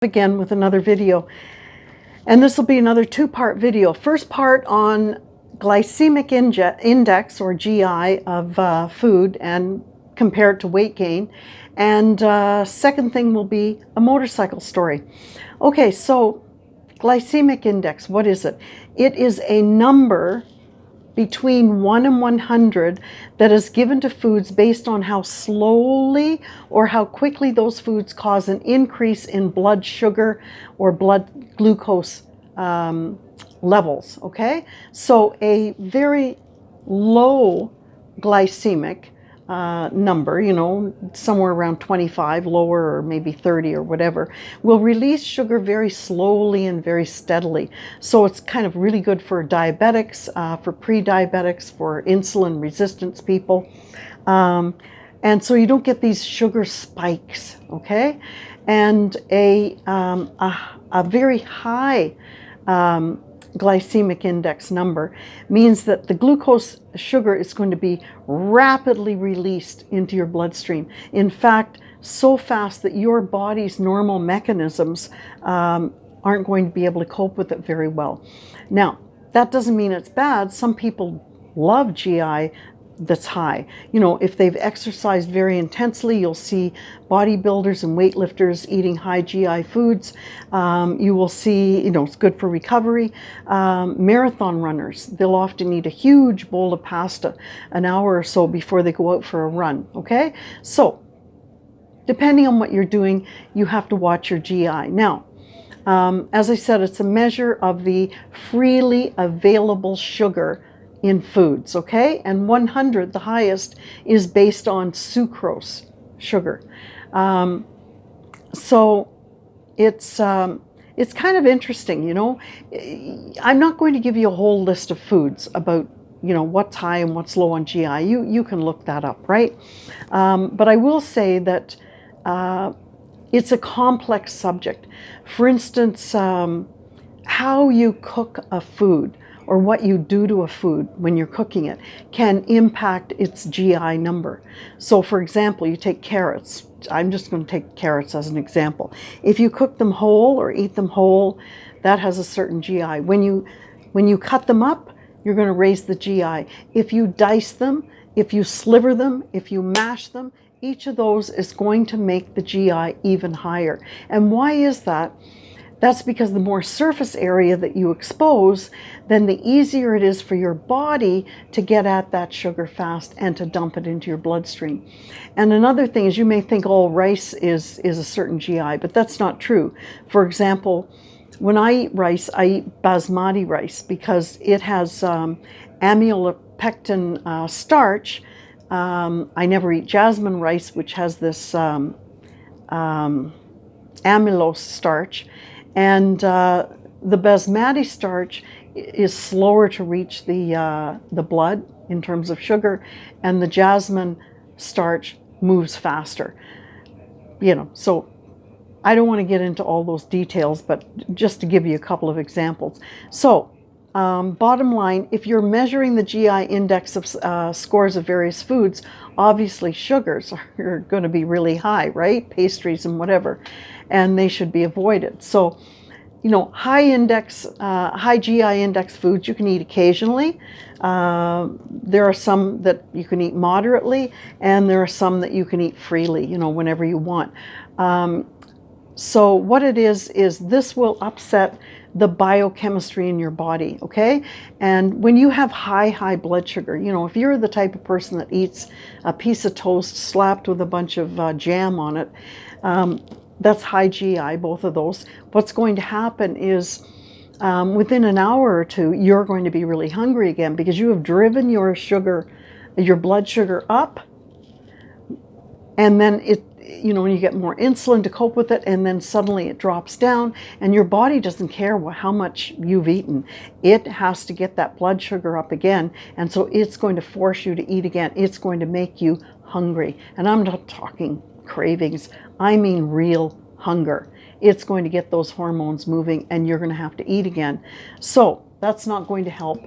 Again with another video, and this will be another two-part video. First part on glycemic index or GI of food and compare it to weight gain, and second thing will be a motorcycle story. Okay, so glycemic index, what is it? It is a number between 1 and 100 that is given to foods based on how slowly or how quickly those foods cause an increase in blood sugar or blood glucose levels, okay? So a very low glycemic number, you know, somewhere around 25, lower, or maybe 30 or whatever, will release sugar very slowly and very steadily. So it's kind of really good for diabetics, for pre-diabetics, for insulin resistance people. And so you don't get these sugar spikes, okay? And a very high glycemic index number means that the glucose sugar is going to be rapidly released into your bloodstream. In fact, so fast that your body's normal mechanisms aren't going to be able to cope with it very well. Now, that doesn't mean it's bad. Some people love GI that's high. You know, if they've exercised very intensely, you'll see bodybuilders and weightlifters eating high GI foods. You will see, you know, it's good for recovery. Marathon runners, they'll often eat a huge bowl of pasta an hour or so before they go out for a run, okay? So, depending on what you're doing, you have to watch your GI. Now, as I said, it's a measure of the freely available sugar in foods, okay? And 100, the highest, is based on sucrose, sugar. So it's kind of interesting, you know. I'm not going to give you a whole list of foods about, you know, what's high and what's low on GI. You can look that up, right? But I will say that it's a complex subject. For instance, how you cook a food or what you do to a food when you're cooking it can impact its GI number. So for example, you take carrots. I'm just going to take carrots as an example. If you cook them whole or eat them whole, that has a certain GI. When you cut them up, you're going to raise the GI. If you dice them, if you sliver them, if you mash them, each of those is going to make the GI even higher. And why is that? That's because the more surface area that you expose, then the easier it is for your body to get at that sugar fast and to dump it into your bloodstream. And another thing is, you may think all rice is a certain GI, but that's not true. For example, when I eat rice, I eat basmati rice because it has amylopectin starch. I never eat jasmine rice, which has this amylose starch. And the basmati starch is slower to reach the blood in terms of sugar, and the jasmine starch moves faster. You know, so I don't want to get into all those details, but just to give you a couple of examples. So, bottom line, if you're measuring the GI index of scores of various foods, obviously sugars are going to be really high, right? Pastries and whatever, and they should be avoided. So, you know, high GI index foods you can eat occasionally. There are some that you can eat moderately, and there are some that you can eat freely, you know, whenever you want. So what it is this will upset the biochemistry in your body, okay? And when you have high blood sugar, you know, if you're the type of person that eats a piece of toast slapped with a bunch of jam on it, that's high GI, both of those. What's going to happen is within an hour or two, you're going to be really hungry again because you have driven your blood sugar up, and then you know, you get more insulin to cope with it, and then suddenly it drops down, and your body doesn't care how much you've eaten. It has to get that blood sugar up again, and so it's going to force you to eat again. It's going to make you hungry. And I'm not talking cravings, I mean real hunger. It's going to get those hormones moving, and you're going to have to eat again. So that's not going to help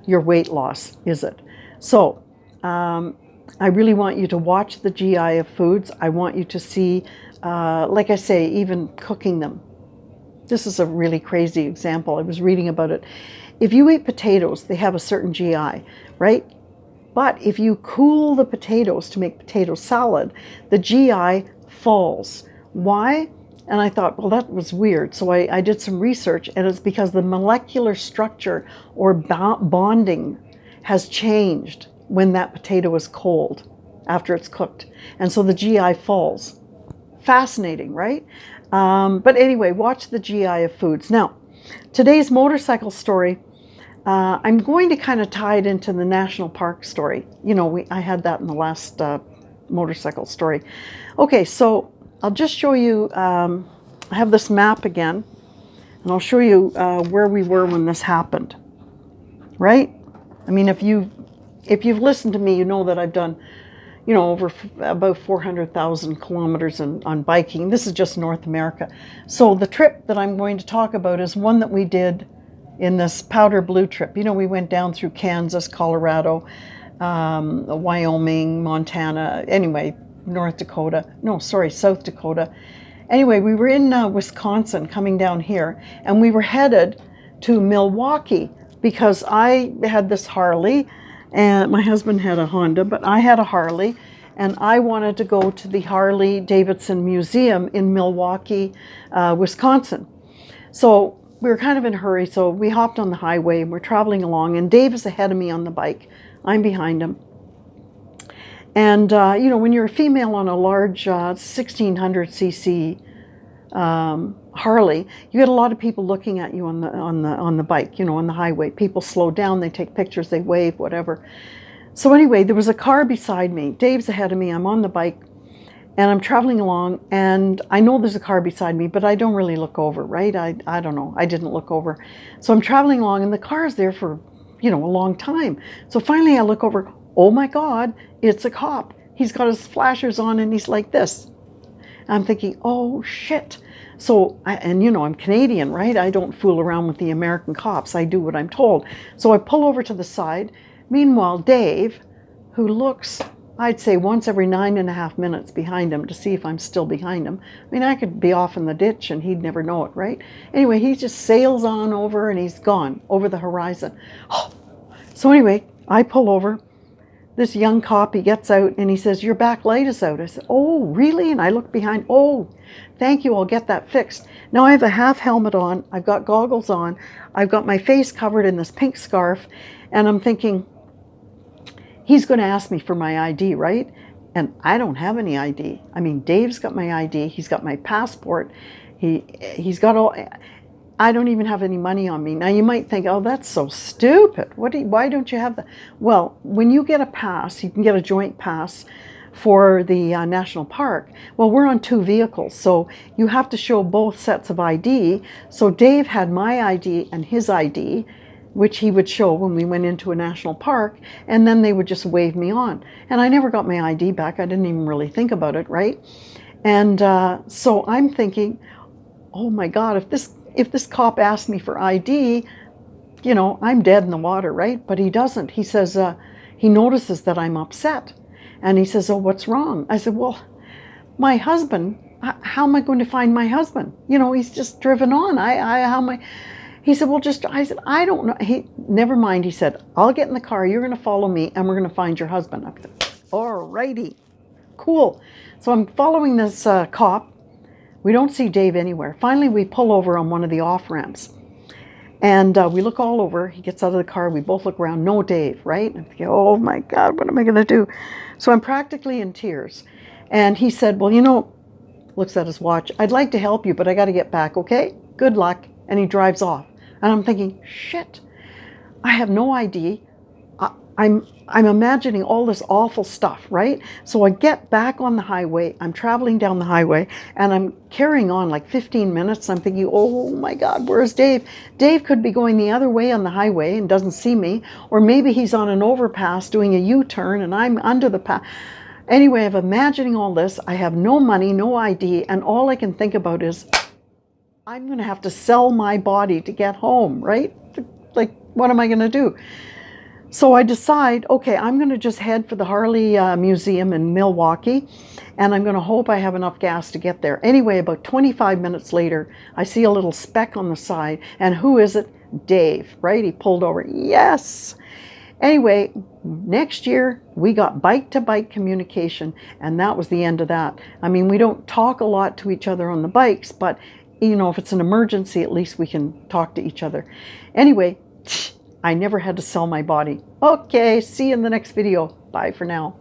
your weight loss, is it? So I really want you to watch the GI of foods. I want you to see, like I say, even cooking them. This is a really crazy example. I was reading about it. If you eat potatoes, they have a certain GI, right? But if you cool the potatoes to make potato salad, the GI falls. Why? And I thought, well, that was weird. So I did some research, and it's because the molecular structure or bonding has changed when that potato is cold after it's cooked. And so the GI falls. Fascinating, right? But anyway, watch the GI of foods. Now, today's motorcycle story, I'm going to kind of tie it into the national park story. You know, I had that in the last motorcycle story. Okay, so I'll just show you, I have this map again, and I'll show you where we were when this happened, right? I mean, if you've listened to me, you know that I've done, you know, over about 400,000 kilometers on biking. This is just North America. So the trip that I'm going to talk about is one that we did in this powder blue trip. You know, we went down through Kansas, Colorado, Wyoming, Montana, anyway, South Dakota. Anyway, we were in Wisconsin coming down here, and we were headed to Milwaukee because I had this Harley, and my husband had a Honda, but I had a Harley, and I wanted to go to the Harley Davidson Museum in Milwaukee, Wisconsin. So we were kind of in a hurry, so we hopped on the highway, and we're traveling along, and Dave is ahead of me on the bike. I'm behind him. And, you know, when you're a female on a large 1600cc Harley, you get a lot of people looking at you on the bike, you know, on the highway. People slow down, they take pictures, they wave, whatever. So anyway, there was a car beside me. Dave's ahead of me. I'm on the bike, and I'm traveling along, and I know there's a car beside me, but I don't really look over, right? I don't know. I didn't look over. So I'm traveling along, and the car is there for, you know, a long time. So finally I look over. Oh my God, it's a cop. He's got his flashers on, and he's like this. I'm thinking, oh shit. So, and you know, I'm Canadian, right? I don't fool around with the American cops. I do what I'm told. So I pull over to the side. Meanwhile, Dave, who looks, I'd say once every 9.5 minutes behind him to see if I'm still behind him. I mean, I could be off in the ditch and he'd never know it, right? Anyway, he just sails on over and he's gone over the horizon. Oh. So anyway, I pull over. This young cop, he gets out and he says, your back light is out. I said, oh, really? And I look behind. Oh, thank you. I'll get that fixed. Now I have a half helmet on. I've got goggles on. I've got my face covered in this pink scarf. And I'm thinking, he's going to ask me for my ID, right? And I don't have any ID. I mean, Dave's got my ID. He's got my passport. He's got all... I don't even have any money on me. Now you might think, oh, that's so stupid. Why don't you have that? Well, when you get a pass, you can get a joint pass for the national park. Well, we're on 2 vehicles, so you have to show both sets of ID. So Dave had my ID and his ID, which he would show when we went into a national park, and then they would just wave me on. And I never got my ID back. I didn't even really think about it, right? And so I'm thinking, oh my God, if this cop asked me for ID, you know, I'm dead in the water, right? But he doesn't. He says, he notices that I'm upset. And he says, oh, what's wrong? I said, well, my husband, how am I going to find my husband? You know, he's just driven on. How am I? He said, well, I said, I don't know. Never mind. He said, I'll get in the car. You're going to follow me and we're going to find your husband. I said, all righty, cool. So I'm following this cop. We don't see Dave anywhere. Finally, we pull over on one of the off-ramps. And we look all over. He gets out of the car. We both look around. No Dave, right? I'm thinking, oh my God, what am I going to do? So I'm practically in tears. And he said, well, you know, looks at his watch. I'd like to help you, but I got to get back, okay? Good luck. And he drives off. And I'm thinking, shit, I have no ID. I'm imagining all this awful stuff, right? So I get back on the highway. I'm traveling down the highway, and I'm carrying on like 15 minutes. I'm thinking, oh my God, where's Dave? Dave could be going the other way on the highway and doesn't see me, or maybe he's on an overpass doing a U-turn and I'm under the pass. Anyway, I'm imagining all this. I have no money, no ID, and all I can think about is I'm going to have to sell my body to get home, right? Like, what am I going to do? So I decide, okay, I'm going to just head for the Harley Museum in Milwaukee, and I'm going to hope I have enough gas to get there. Anyway, about 25 minutes later, I see a little speck on the side, and who is it? Dave, right? He pulled over. Yes! Anyway, next year we got bike-to-bike communication, and that was the end of that. I mean, we don't talk a lot to each other on the bikes, but you know, if it's an emergency, at least we can talk to each other. Anyway, I never had to sell my body. Okay, see you in the next video. Bye for now.